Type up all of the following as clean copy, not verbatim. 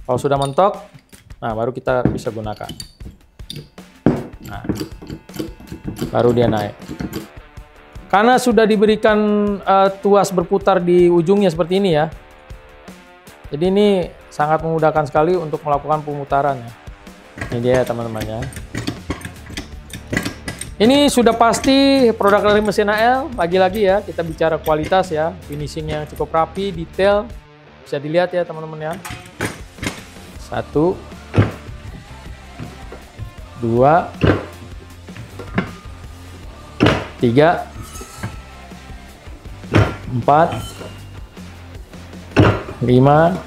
Kalau sudah mentok, nah baru kita bisa gunakan. Nah, baru dia naik. Karena sudah diberikan tuas berputar di ujungnya seperti ini ya. Jadi ini sangat memudahkan sekali untuk melakukan pemutaran ya. Ini dia teman-teman ya. Ini sudah pasti produk dari mesin HL. Lagi-lagi ya, kita bicara kualitas ya, finishing yang cukup rapi, detail. Bisa dilihat ya teman-teman ya. 1, 2, 3, 4, 5,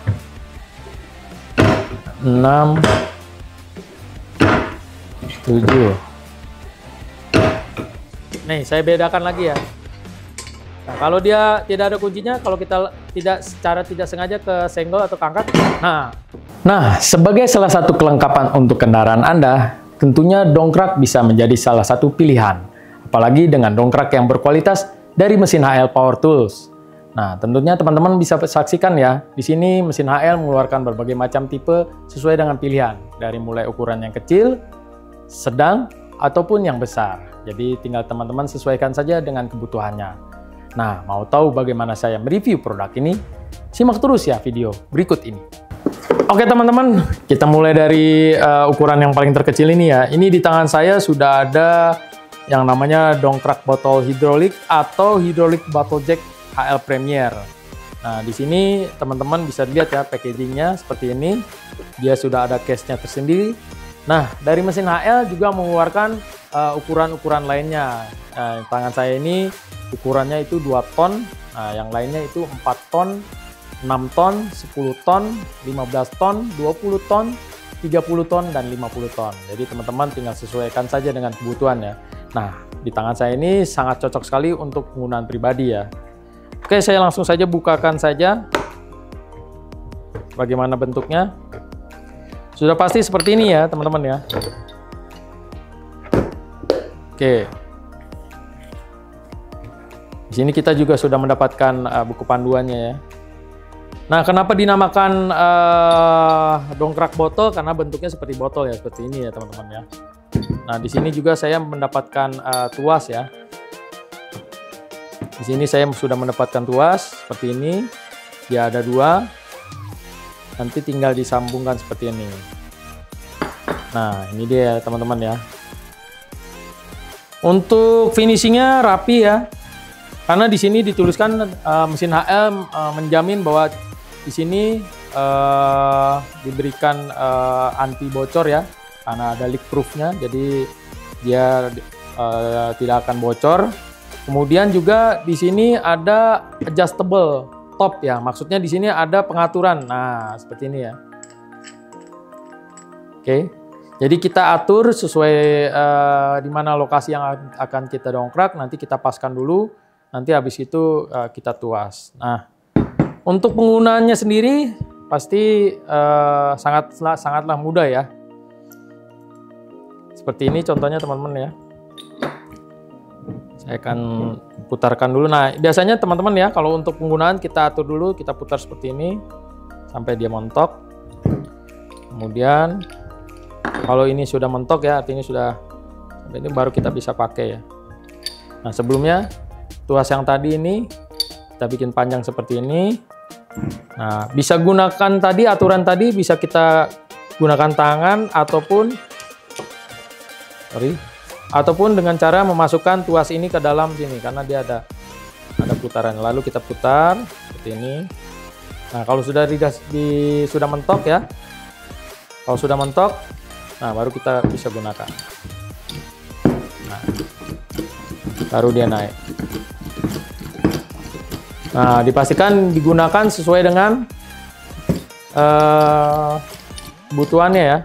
6, 7. Nih, saya bedakan lagi ya. Nah, kalau dia tidak ada kuncinya, kalau kita secara tidak sengaja kesenggol atau keangkat, nah, sebagai salah satu kelengkapan untuk kendaraan Anda, tentunya dongkrak bisa menjadi salah satu pilihan. Apalagi dengan dongkrak yang berkualitas dari mesin HL Power Tools. Nah, tentunya teman-teman bisa saksikan ya, di sini mesin HL mengeluarkan berbagai macam tipe sesuai dengan pilihan, dari mulai ukuran yang kecil, sedang, ataupun yang besar. Jadi tinggal teman-teman sesuaikan saja dengan kebutuhannya. Nah, mau tahu bagaimana saya mereview produk ini? Simak terus ya video berikut ini. Oke teman-teman, kita mulai dari ukuran yang paling terkecil ini ya. Ini di tangan saya sudah ada yang namanya dongkrak botol hidrolik atau hidrolik bottle jack HL Premier. Nah, di sini teman-teman bisa lihat ya packagingnya seperti ini. Dia sudah ada case-nya tersendiri. Nah, dari mesin HL juga mengeluarkan ukuran-ukuran lainnya. Nah, tangan saya ini ukurannya itu 2 ton. Nah, yang lainnya itu 4 ton, 6 ton, 10 ton, 15 ton, 20 ton, 30 ton, dan 50 ton. Jadi teman-teman tinggal sesuaikan saja dengan kebutuhan ya. Nah, di tangan saya ini sangat cocok sekali untuk penggunaan pribadi ya. Oke, saya langsung saja bukakan saja. Bagaimana bentuknya? Sudah pasti seperti ini ya teman-teman ya. Oke. Di sini kita juga sudah mendapatkan buku panduannya ya. Nah, kenapa dinamakan dongkrak botol? Karena bentuknya seperti botol ya, seperti ini ya teman-teman ya. Nah, di sini juga saya mendapatkan tuas ya. Di sini saya sudah mendapatkan tuas seperti ini. Dia ada 2. Nanti tinggal disambungkan seperti ini. Nah, ini dia teman-teman ya. Untuk finishingnya rapi ya. Karena di sini dituliskan mesin HL menjamin bahwa di sini diberikan anti bocor ya. Karena ada leak proofnya, jadi dia tidak akan bocor. Kemudian juga di sini ada adjustable top ya. Maksudnya di sini ada pengaturan. Nah, seperti ini ya. Oke. Jadi kita atur sesuai di mana lokasi yang akan kita dongkrak, nanti kita paskan dulu, nanti habis itu kita tuas. Nah, untuk penggunaannya sendiri pasti sangatlah mudah ya. Seperti ini contohnya teman-teman ya. Saya akan putarkan dulu. Nah, biasanya teman-teman ya, kalau untuk penggunaan kita atur dulu, kita putar seperti ini sampai dia mentok. Kemudian kalau ini sudah mentok ya, artinya sudah, ini baru kita bisa pakai ya. Nah, sebelumnya tuas yang tadi ini kita bikin panjang seperti ini. Nah, bisa gunakan tadi aturan tadi, bisa kita gunakan tangan ataupun dengan cara memasukkan tuas ini ke dalam sini karena dia ada putaran. Lalu kita putar seperti ini. Nah, kalau sudah sudah mentok ya. Kalau sudah mentok, nah baru kita bisa gunakan. Nah, baru dia naik. Nah, dipastikan digunakan sesuai dengan kebutuhannya ya.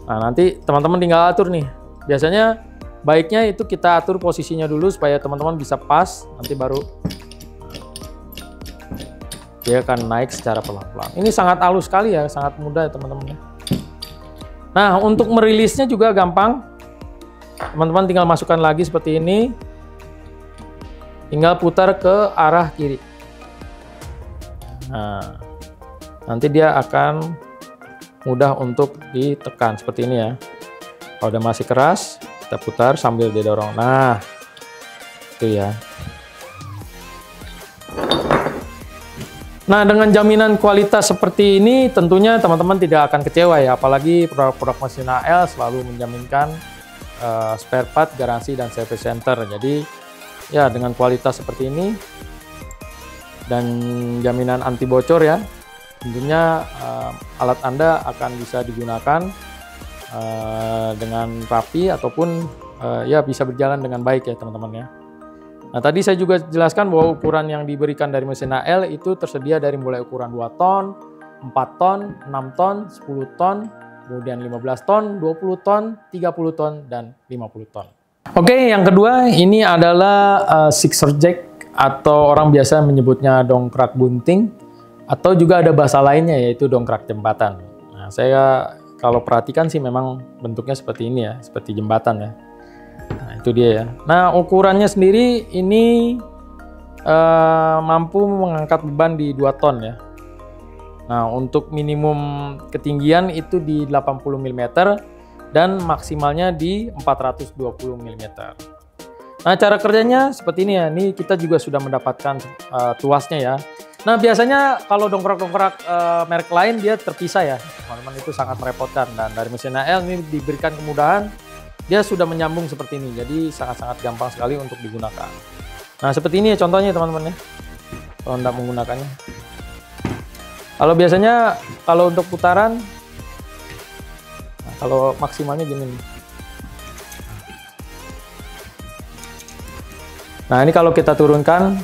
Nah, nanti teman-teman tinggal atur nih. Biasanya baiknya itu kita atur posisinya dulu supaya teman-teman bisa pas, nanti baru dia akan naik secara pelan-pelan. Ini sangat halus sekali ya, sangat mudah ya teman-teman. Nah, untuk merilisnya juga gampang. Teman-teman tinggal masukkan lagi seperti ini. Tinggal putar ke arah kiri. Nah, nanti dia akan mudah untuk ditekan seperti ini ya. Kalau udah masih keras, kita putar sambil didorong. Nah, itu ya. Nah, dengan jaminan kualitas seperti ini, tentunya teman-teman tidak akan kecewa ya. Apalagi produk-produk mesin AL selalu menjaminkan spare part, garansi, dan service center. Jadi, ya dengan kualitas seperti ini dan jaminan anti bocor ya, tentunya alat Anda akan bisa digunakan dengan rapi ataupun ya bisa berjalan dengan baik ya teman-teman ya. Nah, tadi saya juga jelaskan bahwa ukuran yang diberikan dari mesin AL itu tersedia dari mulai ukuran 2 ton, 4 ton, 6 ton, 10 ton, kemudian 15 ton, 20 ton, 30 ton, dan 50 ton. Oke, yang kedua ini adalah scissor jack atau orang biasa menyebutnya dongkrak bunting, atau juga ada bahasa lainnya yaitu dongkrak jembatan. Nah, saya kalau perhatikan sih memang bentuknya seperti ini ya, seperti jembatan ya. Nah, itu dia ya. Nah, ukurannya sendiri ini mampu mengangkat beban di 2 ton ya. Nah, untuk minimum ketinggian itu di 80 mm dan maksimalnya di 420 mm. Nah, cara kerjanya seperti ini ya. Ini kita juga sudah mendapatkan tuasnya ya. Nah, biasanya kalau dongkrak-dongkrak merek lain dia terpisah ya. Teman-teman, itu sangat merepotkan, dan dari mesin AL ini diberikan kemudahan. Dia sudah menyambung seperti ini. Jadi sangat-sangat gampang sekali untuk digunakan. Nah, seperti ini ya contohnya teman-teman ya. Kalau Anda menggunakannya. Kalau biasanya kalau untuk putaran, nah, kalau maksimalnya gini nih. Nah, ini kalau kita turunkan,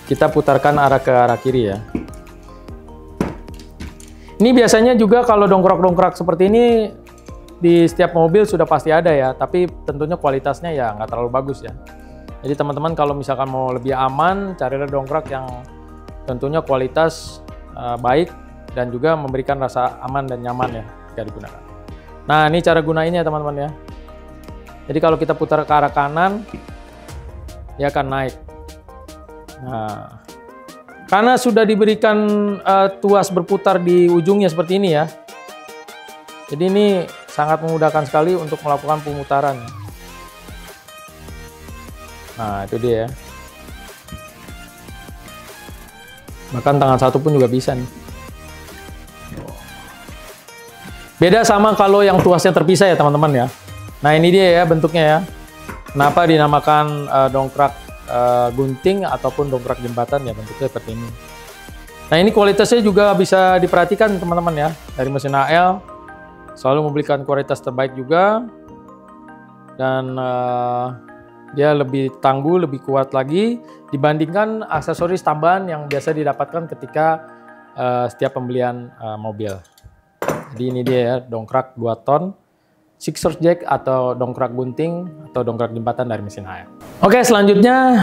kita putarkan arah ke arah kiri ya. Ini biasanya juga kalau dongkrak-dongkrak seperti ini di setiap mobil sudah pasti ada ya, tapi tentunya kualitasnya ya nggak terlalu bagus ya. Jadi teman-teman kalau misalkan mau lebih aman, carilah dongkrak yang tentunya kualitas baik dan juga memberikan rasa aman dan nyaman ya jika digunakan. Nah, ini cara gunainnya teman-teman ya. Jadi kalau kita putar ke arah kanan, dia akan naik. Nah, karena sudah diberikan tuas berputar di ujungnya seperti ini ya. Jadi ini sangat memudahkan sekali untuk melakukan pemutaran. Nah, itu dia ya. Bahkan tangan satu pun juga bisa nih. Beda sama kalau yang tuasnya terpisah ya teman-teman ya. Nah, ini dia ya bentuknya ya. Kenapa dinamakan dongkrak gunting ataupun dongkrak jembatan ya, bentuknya seperti ini. Nah, ini kualitasnya juga bisa diperhatikan teman-teman ya. Dari mesin AL selalu memberikan kualitas terbaik juga, dan dia lebih tangguh, lebih kuat lagi dibandingkan aksesoris tambahan yang biasa didapatkan ketika setiap pembelian mobil. Jadi ini dia ya, dongkrak 2 ton, scissor jack atau dongkrak gunting atau dongkrak jembatan dari mesin AL. Oke, selanjutnya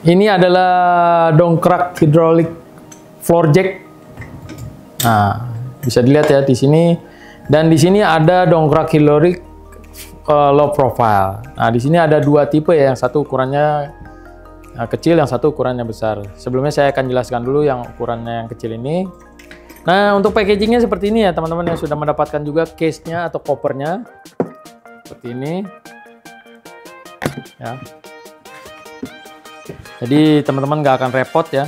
ini adalah dongkrak hidrolik floor jack. Nah, bisa dilihat ya di sini. Dan di sini ada dongkrak hidrolik low profile. Nah, di sini ada 2 tipe ya, yang satu ukurannya kecil, yang satu ukurannya besar. Sebelumnya saya akan jelaskan dulu yang ukurannya yang kecil ini. Nah, untuk packagingnya seperti ini ya teman-teman, yang sudah mendapatkan juga case-nya atau kopernya seperti ini ya. Jadi teman-teman nggak akan repot ya,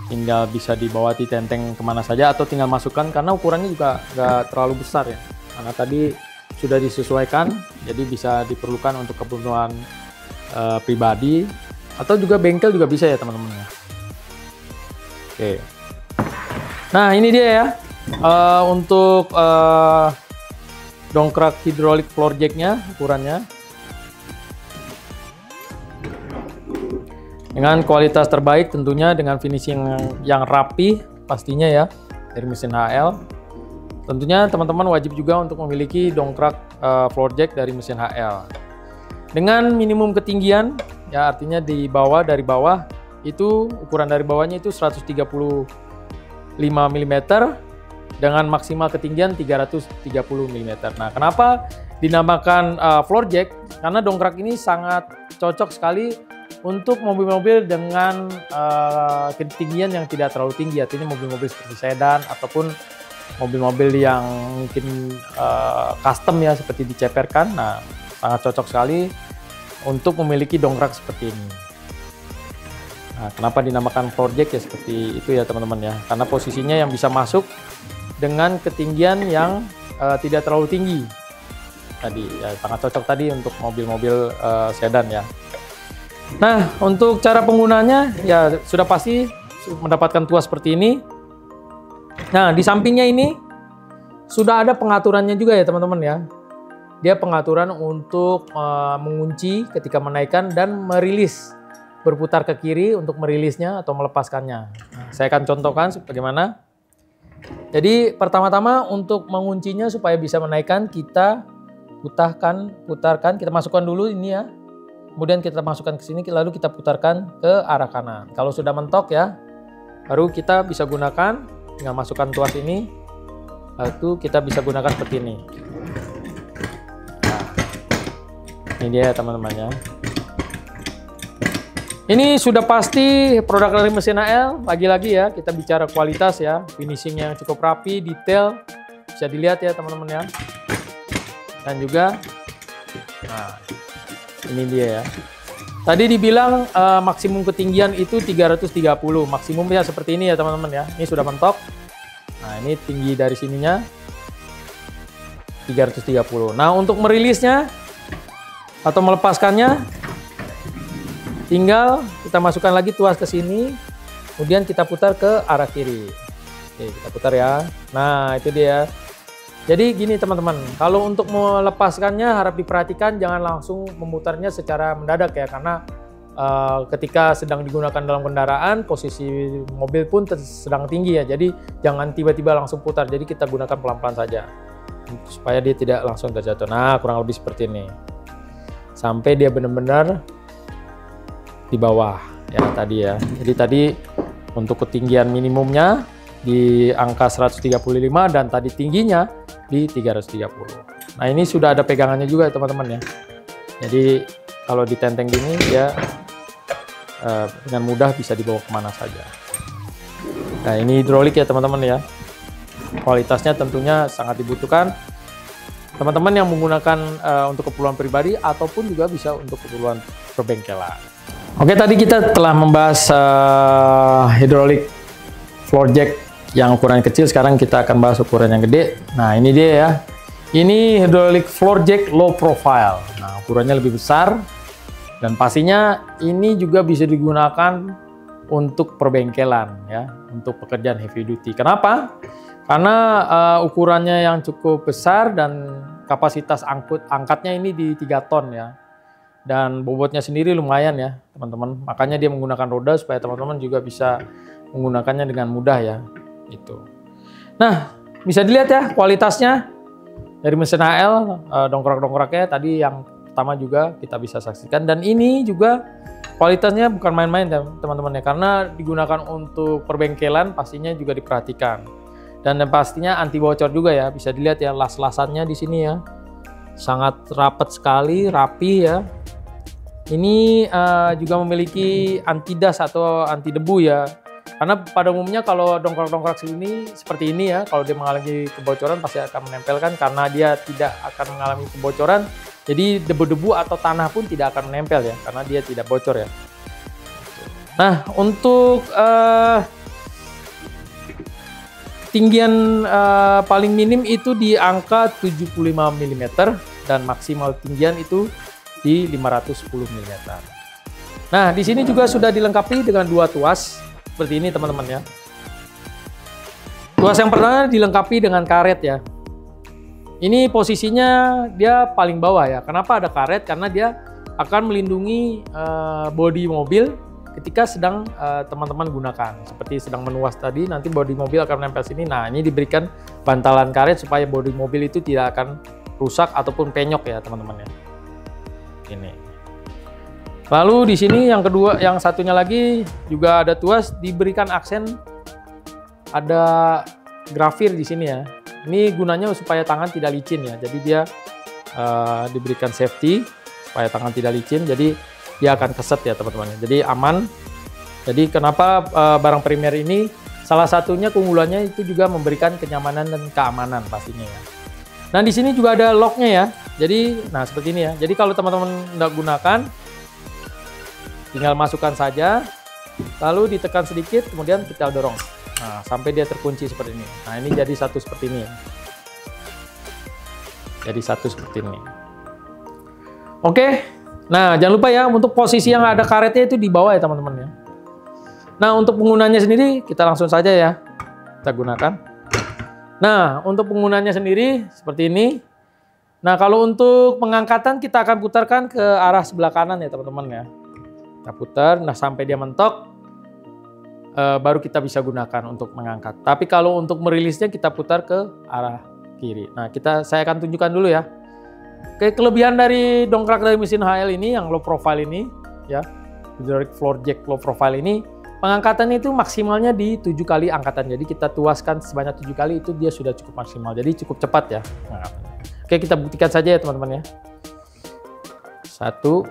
tinggal bisa dibawa di tenteng kemana saja atau tinggal masukkan, karena ukurannya juga nggak terlalu besar ya, karena tadi sudah disesuaikan, jadi bisa diperlukan untuk kebutuhan pribadi atau juga bengkel juga bisa ya teman-teman ya. Oke. Nah, ini dia ya untuk dongkrak hidrolik floor jack-nya, ukurannya dengan kualitas terbaik tentunya, dengan finishing yang rapi pastinya ya dari mesin HL. Tentunya teman-teman wajib juga untuk memiliki dongkrak floor jack dari mesin HL dengan minimum ketinggian ya, artinya di bawah, dari bawah itu ukuran dari bawahnya itu 135 mm dengan maksimal ketinggian 330 mm. Nah, kenapa dinamakan floor jack? Karena dongkrak ini sangat cocok sekali untuk mobil-mobil dengan ketinggian yang tidak terlalu tinggi, artinya mobil-mobil seperti sedan ataupun mobil-mobil yang mungkin custom ya, seperti diceperkan. Nah, sangat cocok sekali untuk memiliki dongkrak seperti ini. Nah, kenapa dinamakan floor jack ya seperti itu ya teman-teman ya, karena posisinya yang bisa masuk dengan ketinggian yang tidak terlalu tinggi tadi ya, sangat cocok tadi untuk mobil-mobil sedan ya. Nah, untuk cara penggunanya ya sudah pasti mendapatkan tuas seperti ini. Nah, di sampingnya ini sudah ada pengaturannya juga ya teman-teman ya. Dia pengaturan untuk mengunci ketika menaikkan dan merilis, berputar ke kiri untuk merilisnya atau melepaskannya. Nah, saya akan contohkan bagaimana. Jadi pertama-tama untuk menguncinya supaya bisa menaikkan, kita putarkan, kita masukkan dulu ini ya. Kemudian kita masukkan ke sini, lalu kita putarkan ke arah kanan. Kalau sudah mentok ya, baru kita bisa gunakan, tinggal masukkan tuas ini, lalu kita bisa gunakan seperti ini. Nah, ini dia teman-teman ya. Ini sudah pasti produk dari mesin AL. Lagi-lagi ya, kita bicara kualitas ya, finishing yang cukup rapi, detail, bisa dilihat ya teman-teman ya. Dan juga, nah ini dia ya. Tadi dibilang maksimum ketinggian itu 330, maksimumnya seperti ini ya teman-teman ya. Ini sudah mentok. Nah, ini tinggi dari sininya 330. Nah, untuk merilisnya atau melepaskannya, tinggal kita masukkan lagi tuas ke sini, kemudian kita putar ke arah kiri. Oke, kita putar ya. Nah, itu dia. Jadi gini teman-teman, kalau untuk melepaskannya harap diperhatikan, jangan langsung memutarnya secara mendadak ya, karena ketika sedang digunakan dalam kendaraan, posisi mobil pun sedang tinggi ya, jadi jangan tiba-tiba langsung putar, jadi kita gunakan pelan-pelan saja supaya dia tidak langsung terjatuh. Nah, kurang lebih seperti ini sampai dia benar-benar di bawah ya tadi ya. Jadi tadi untuk ketinggian minimumnya di angka 135 dan tadi tingginya di 330. Nah, ini sudah ada pegangannya juga teman-teman ya. Jadi kalau ditenteng gini ya dengan mudah bisa dibawa kemana saja. Nah, ini hidrolik ya teman-teman ya. Kualitasnya tentunya sangat dibutuhkan teman-teman yang menggunakan untuk keperluan pribadi ataupun juga bisa untuk keperluan perbengkelan. Oke, tadi kita telah membahas hidrolik floor jack yang ukuran kecil. Sekarang kita akan bahas ukuran yang gede. Nah, ini dia ya. Ini hidrolik floor jack low profile. Nah, ukurannya lebih besar dan pastinya ini juga bisa digunakan untuk perbengkelan ya, untuk pekerjaan heavy duty. Kenapa? Karena ukurannya yang cukup besar dan kapasitas angkatnya ini di 3 ton ya. Dan bobotnya sendiri lumayan ya teman-teman, makanya dia menggunakan roda supaya teman-teman juga bisa menggunakannya dengan mudah ya itu. Nah, bisa dilihat ya kualitasnya dari mesin AL, dongkrak-dongkraknya tadi yang pertama juga kita bisa saksikan, dan ini juga kualitasnya bukan main-main teman-teman ya, karena digunakan untuk perbengkelan pastinya juga diperhatikan, dan pastinya anti bocor juga ya. Bisa dilihat ya las-lasannya di sini ya, sangat rapat sekali, rapi ya. Ini juga memiliki anti das atau anti debu ya, karena pada umumnya kalau dongkrak-dongkrak sini seperti ini ya, kalau dia mengalami kebocoran pasti akan menempelkan, karena dia tidak akan mengalami kebocoran, jadi debu-debu atau tanah pun tidak akan menempel ya, karena dia tidak bocor ya. Nah, untuk ketinggian paling minim itu di angka 75 mm dan maksimal tinggian itu di 510 mm. Nah, di sini juga sudah dilengkapi dengan 2 tuas seperti ini teman-teman ya. Tuas yang pertama dilengkapi dengan karet ya. Ini posisinya dia paling bawah ya. Kenapa ada karet? Karena dia akan melindungi bodi mobil ketika sedang teman-teman gunakan. Seperti sedang menuas tadi, nanti bodi mobil akan menempel sini. Nah, ini diberikan bantalan karet supaya bodi mobil itu tidak akan rusak ataupun penyok ya teman-teman ya. Ini. Lalu di sini yang kedua, yang satunya lagi juga ada tuas, diberikan aksen ada grafir di sini ya. Ini gunanya supaya tangan tidak licin ya. Jadi dia diberikan safety supaya tangan tidak licin. Jadi dia akan keset ya teman-teman. Jadi aman. Jadi kenapa barang Premier ini salah satunya keunggulannya itu juga memberikan kenyamanan dan keamanan pastinya ya. Nah di sini juga ada locknya ya. Jadi, nah seperti ini ya. Jadi kalau teman-teman nggak gunakan, tinggal masukkan saja, lalu ditekan sedikit, kemudian kita dorong. Nah, sampai dia terkunci seperti ini. Nah, ini jadi satu seperti ini. Jadi satu seperti ini. Oke. Nah, jangan lupa ya, untuk posisi yang ada karetnya itu di bawah ya teman-teman ya. Nah, untuk penggunanya sendiri, kita langsung saja ya. Kita gunakan. Nah, untuk penggunanya sendiri, seperti ini. Nah, kalau untuk pengangkatan, kita akan putarkan ke arah sebelah kanan ya teman-teman ya. Kita putar, nah sampai dia mentok, baru kita bisa gunakan untuk mengangkat. Tapi kalau untuk merilisnya kita putar ke arah kiri. Nah saya akan tunjukkan dulu ya. Oke, kelebihan dari dongkrak dari mesin HL ini yang low profile ini, ya, hydraulic floor jack low profile ini, pengangkatan itu maksimalnya di 7 kali angkatan. Jadi kita tuaskan sebanyak 7 kali itu dia sudah cukup maksimal. Jadi cukup cepat ya. Nah, oke, kita buktikan saja ya teman-teman ya. 1,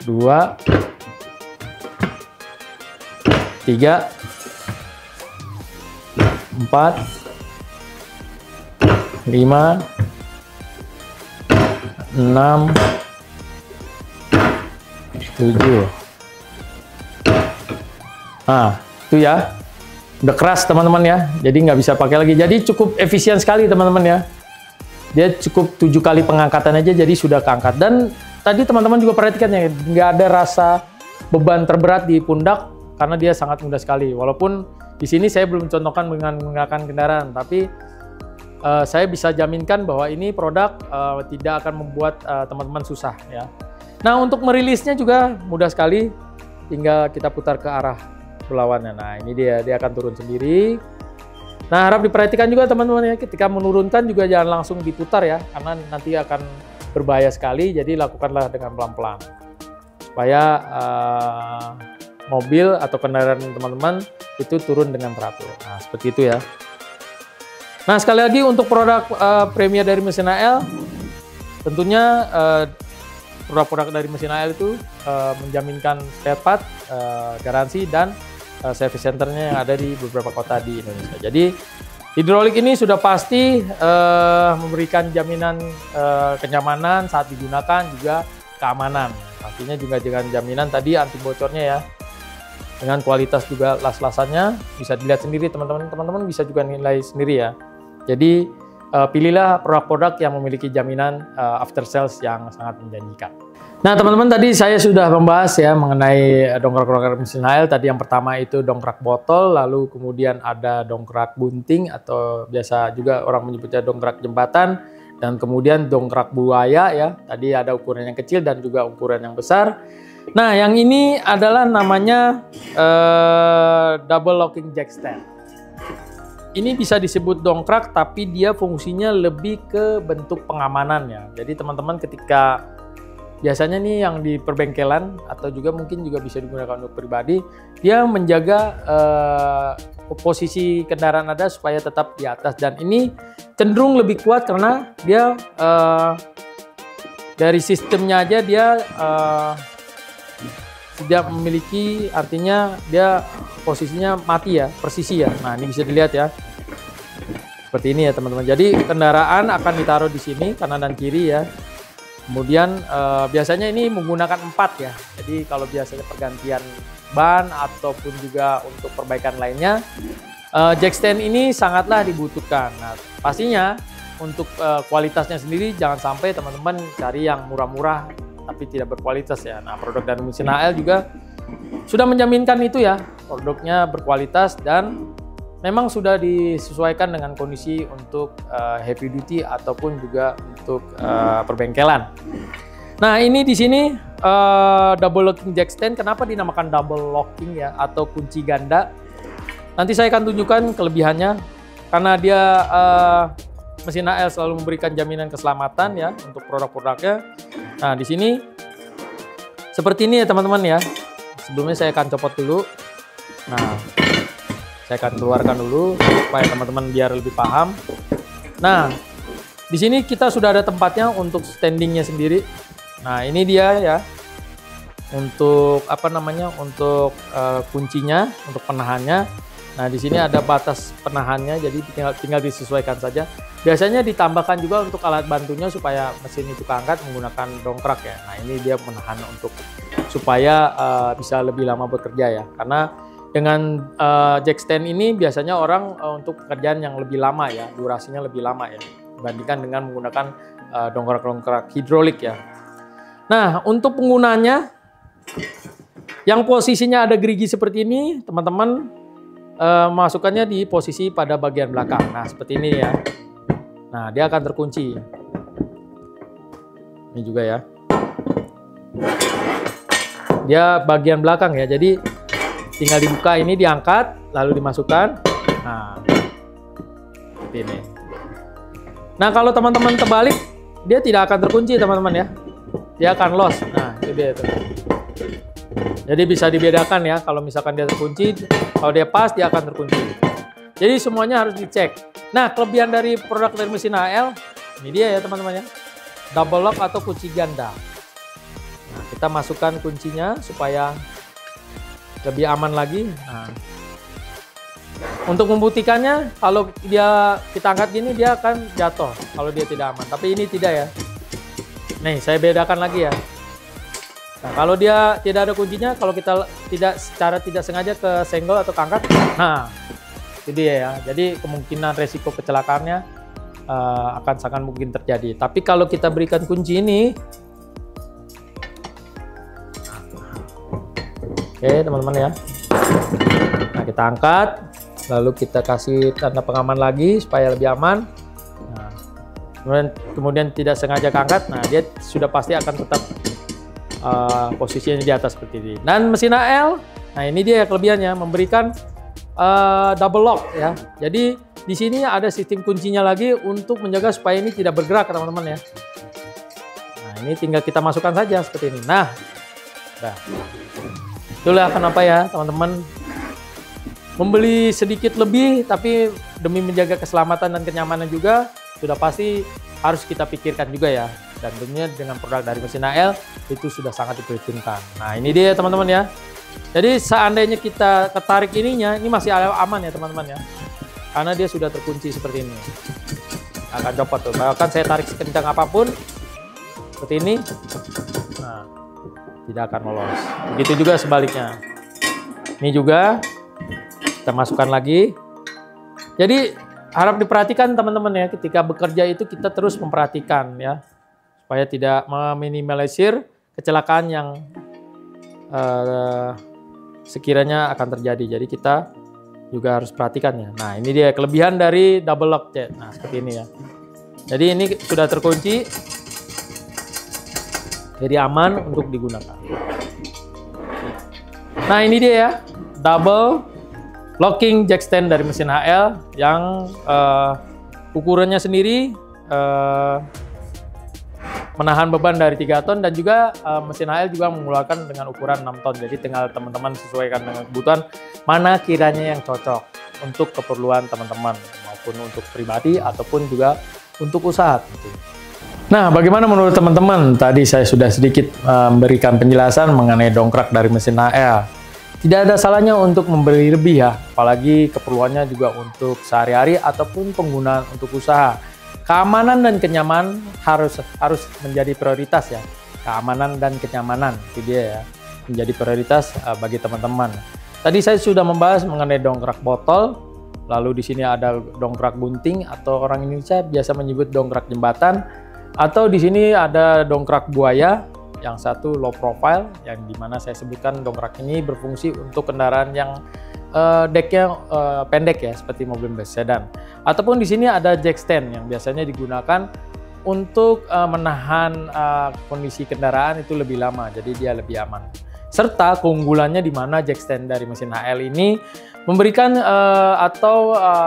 2, 3, 4, 5, 6, 7. Nah, itu ya. Udah keras teman-teman ya. Jadi nggak bisa pakai lagi. Jadi cukup efisien sekali teman-teman ya. Dia cukup 7 kali pengangkatan aja jadi sudah keangkat. Dan tadi teman-teman juga perhatikan ya, nggak ada rasa beban terberat di pundak karena dia sangat mudah sekali. Walaupun di sini saya belum contohkan dengan menggunakan kendaraan, tapi saya bisa jaminkan bahwa ini produk tidak akan membuat teman-teman susah ya. Nah untuk merilisnya juga mudah sekali, tinggal kita putar ke arah berlawannya. Nah ini dia akan turun sendiri. Nah harap diperhatikan juga teman-teman ya, ketika menurunkan juga jangan langsung diputar ya, karena nanti akan berbahaya sekali, jadi lakukanlah dengan pelan-pelan supaya mobil atau kendaraan teman-teman itu turun dengan teratur. Nah, seperti itu ya. Nah, sekali lagi untuk produk Premier dari mesin AL, tentunya produk-produk dari mesin AL itu menjaminkan spare part, garansi, dan service centernya yang ada di beberapa kota di Indonesia. Jadi hidrolik ini sudah pasti memberikan jaminan kenyamanan saat digunakan, juga keamanan. Pastinya juga dengan jaminan tadi anti bocornya ya. Dengan kualitas juga las-lasannya bisa dilihat sendiri teman-teman. Teman-teman bisa juga nilai sendiri ya. Jadi pilihlah produk-produk yang memiliki jaminan after sales yang sangat menjanjikan. Nah teman-teman, tadi saya sudah membahas ya mengenai dongkrak-dongkrak mesin HL. Tadi yang pertama itu dongkrak botol, lalu kemudian ada dongkrak bunting atau biasa juga orang menyebutnya dongkrak jembatan, dan kemudian dongkrak buaya ya. Tadi ada ukuran yang kecil dan juga ukuran yang besar. Nah yang ini adalah namanya double locking jack stand. Ini bisa disebut dongkrak, tapi dia fungsinya lebih ke bentuk pengamanan ya. Jadi teman-teman ketika biasanya nih yang di perbengkelan atau juga mungkin juga bisa digunakan untuk pribadi, dia menjaga posisi kendaraan Anda supaya tetap di atas, dan ini cenderung lebih kuat karena dia dari sistemnya aja dia tidak memiliki, artinya dia posisinya mati ya, persisi ya. Nah ini bisa dilihat ya, seperti ini ya teman-teman. Jadi kendaraan akan ditaruh di sini kanan dan kiri ya. Kemudian biasanya ini menggunakan 4 ya. Jadi kalau biasanya pergantian ban ataupun juga untuk perbaikan lainnya, jack stand ini sangatlah dibutuhkan. Nah pastinya untuk kualitasnya sendiri jangan sampai teman-teman cari yang murah-murah tapi tidak berkualitas ya. Nah produk dari mesin HL juga sudah menjaminkan itu ya, produknya berkualitas dan memang sudah disesuaikan dengan kondisi untuk heavy duty ataupun juga untuk perbengkelan. Nah ini di sini double locking jack stand. Kenapa dinamakan double locking ya atau kunci ganda? Nanti saya akan tunjukkan kelebihannya karena dia mesin HL selalu memberikan jaminan keselamatan ya untuk produk-produknya. Nah di sini seperti ini ya teman-teman ya. Sebelumnya saya akan copot dulu. Nah saya akan keluarkan dulu supaya teman-teman biar lebih paham. Nah di sini kita sudah ada tempatnya untuk standingnya sendiri. Nah ini dia ya. untuk apa namanya, untuk kuncinya, untuk penahannya. Nah, di sini ada batas penahannya, jadi tinggal disesuaikan saja. Biasanya ditambahkan juga untuk alat bantunya supaya mesin itu keangkat menggunakan dongkrak ya. Nah, ini dia menahan untuk supaya bisa lebih lama bekerja ya. Karena dengan jack stand ini biasanya orang untuk pekerjaan yang lebih lama ya, durasinya lebih lama ya, dibandingkan dengan menggunakan dongkrak-dongkrak hidrolik ya. Nah, untuk penggunanya yang posisinya ada gerigi seperti ini, teman-teman masukkannya di posisi pada bagian belakang. Nah, seperti ini ya. Nah, dia akan terkunci. Ini juga ya. Dia bagian belakang ya. Jadi tinggal dibuka ini, diangkat, lalu dimasukkan. Nah, seperti ini. Nah, kalau teman-teman terbalik, dia tidak akan terkunci, teman-teman ya. Dia akan lost. Nah, itu dia itu. Jadi bisa dibedakan ya, kalau misalkan dia terkunci, kalau dia pas dia akan terkunci. Jadi semuanya harus dicek. Nah, kelebihan dari produk dari mesin AL, ini dia ya teman-teman ya, double lock atau kunci ganda. Nah, kita masukkan kuncinya supaya lebih aman lagi. Nah, untuk membuktikannya, kalau kita angkat gini dia akan jatuh kalau dia tidak aman. Tapi ini tidak ya. Nih, saya bedakan lagi ya. Nah, kalau dia tidak ada kuncinya, kalau kita secara tidak sengaja ke senggol atau keangkat, nah itu dia ya. Jadi kemungkinan resiko kecelakaannya akan sangat mungkin terjadi. Tapi kalau kita berikan kunci ini, oke teman-teman ya. Nah, kita angkat, lalu kita kasih tanda pengaman lagi supaya lebih aman. Nah, kemudian tidak sengaja keangkat, nah dia sudah pasti akan tetap posisinya di atas seperti ini. Dan mesin AL, nah ini dia kelebihannya, memberikan double lock ya. Jadi di sini ada sistem kuncinya lagi untuk menjaga supaya ini tidak bergerak teman-teman ya. Nah, ini tinggal kita masukkan saja seperti ini. Nah, itulah kenapa ya teman-teman membeli sedikit lebih, tapi demi menjaga keselamatan dan kenyamanan juga sudah pasti harus kita pikirkan juga ya. Dan tentunya dengan produk dari mesin AL itu sudah sangat diperhitungkan. Nah, ini dia teman-teman ya. Jadi seandainya kita ketarik ininya, ini masih aman ya teman-teman ya. Karena dia sudah terkunci seperti ini. Akan copot tuh. Bahkan saya tarik sekencang apapun seperti ini, nah tidak akan lolos. Begitu juga sebaliknya. Ini juga kita masukkan lagi. Jadi harap diperhatikan teman-teman ya, ketika bekerja itu kita terus memperhatikan ya, supaya tidak meminimalisir kecelakaan yang sekiranya akan terjadi. Jadi kita juga harus perhatikan ya. Nah, ini dia kelebihan dari double lock jet. Nah, seperti ini ya. Jadi ini sudah terkunci, jadi aman untuk digunakan. Nah, ini dia ya, double locking jack stand dari mesin AL yang ukurannya sendiri menahan beban dari 3 ton, dan juga mesin AL juga mengeluarkan dengan ukuran 6 ton. Jadi tinggal teman-teman sesuaikan dengan kebutuhan mana kiranya yang cocok untuk keperluan teman-teman, maupun untuk pribadi ataupun juga untuk usaha. Nah, bagaimana menurut teman-teman? Tadi saya sudah sedikit memberikan penjelasan mengenai dongkrak dari mesin AL. Tidak ada salahnya untuk membeli lebih ya, apalagi keperluannya juga untuk sehari-hari ataupun penggunaan untuk usaha. Keamanan dan kenyamanan harus menjadi prioritas ya. Keamanan dan kenyamanan itu dia ya, menjadi prioritas bagi teman-teman. Tadi saya sudah membahas mengenai dongkrak botol, lalu di sini ada dongkrak bunting atau orang Indonesia biasa menyebut dongkrak jembatan, atau di sini ada dongkrak buaya, yang satu low profile, yang dimana saya sebutkan dongkrak ini berfungsi untuk kendaraan yang decknya pendek ya, seperti mobil sedan. Ataupun di sini ada jack stand yang biasanya digunakan untuk menahan kondisi kendaraan itu lebih lama, jadi dia lebih aman. Serta keunggulannya di mana jack stand dari mesin AL ini memberikan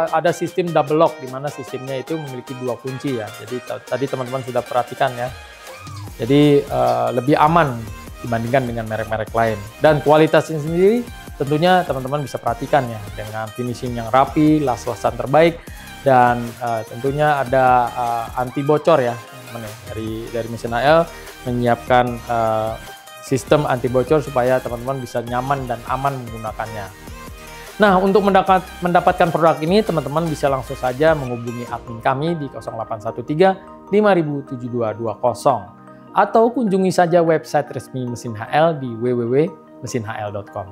ada sistem double lock, di mana sistemnya itu memiliki 2 kunci ya. Jadi tadi teman-teman sudah perhatikan ya. Jadi lebih aman dibandingkan dengan merek-merek lain. Dan kualitasnya sendiri tentunya teman-teman bisa perhatikan ya, dengan finishing yang rapi, las-lasan terbaik, dan tentunya ada anti bocor ya, dari mesin AL menyiapkan sistem anti bocor supaya teman-teman bisa nyaman dan aman menggunakannya. Nah, untuk mendapatkan produk ini, teman-teman bisa langsung saja menghubungi admin kami di 0813 507220 atau kunjungi saja website resmi Mesin HL di www.mesinhl.com.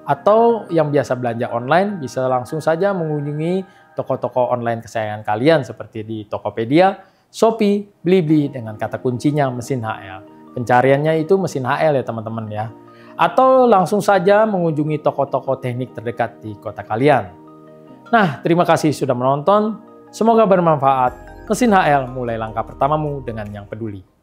Atau yang biasa belanja online bisa langsung saja mengunjungi toko-toko online kesayangan kalian seperti di Tokopedia, Shopee, Blibli dengan kata kuncinya Mesin HL. Pencariannya itu Mesin HL ya teman-teman ya. Atau langsung saja mengunjungi toko-toko teknik terdekat di kota kalian. Nah, terima kasih sudah menonton. Semoga bermanfaat. Mesin HL, mulai langkah pertamamu dengan yang peduli.